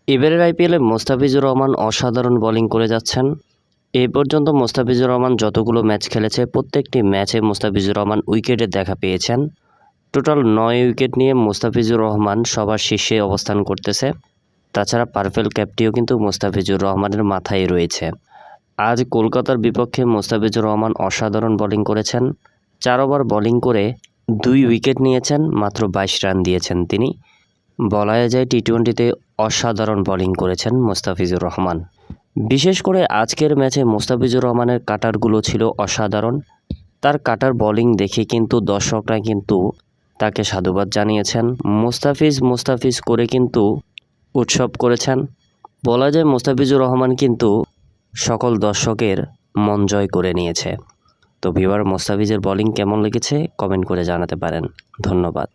এবারের আইপিএলে মোস্তাফিজুর রহমান অসাধারণ বোলিং করে যাচ্ছেন। এ পর্যন্ত মোস্তাফিজুর রহমান যতগুলো ম্যাচ খেলেছে প্রত্যেকটি ম্যাচে মোস্তাফিজুর রহমান উইকেটে দেখা পেয়েছেন। টোটাল 9 উইকেট নিয়ে মোস্তাফিজুর রহমান সবার শীর্ষে অবস্থান করতেছে। তাছাড়া পার্পেল ক্যাপটিও কিন্তু মোস্তাফিজুর রহমানের মাথায় রয়েছে। আজ কলকাতার বিপক্ষে মোস্তাফিজুর রহমান অসাধারণ বোলিং করেছেন। 4 ওভার বোলিং করে 2 উইকেট নিয়েছেন, মাত্র 22 রান দিয়েছেন তিনি। বলা যায় টি-20তে অসাধারণ বোলিং করেছেন মোস্তাফিজুর রহমান। বিশেষ করে আজকের ম্যাচে মোস্তাফিজুর রহমানের কাটারগুলো ছিল অসাধারণ। তার কাটার বোলিং দেখে কিন্তু দর্শকরা কিন্তু তাকে সাধুবাদ জানিয়েছেন। মুস্তাফিজ করে কিন্তু উৎসব করেছেন। বলা যায় মোস্তাফিজুর রহমান কিন্তু সকল দর্শকের মন জয় করে নিয়েছে। তো ভিউয়ার, মোস্তাফিজের বোলিং কেমন লেগেছে কমেন্ট করে জানাতে পারেন। ধন্যবাদ।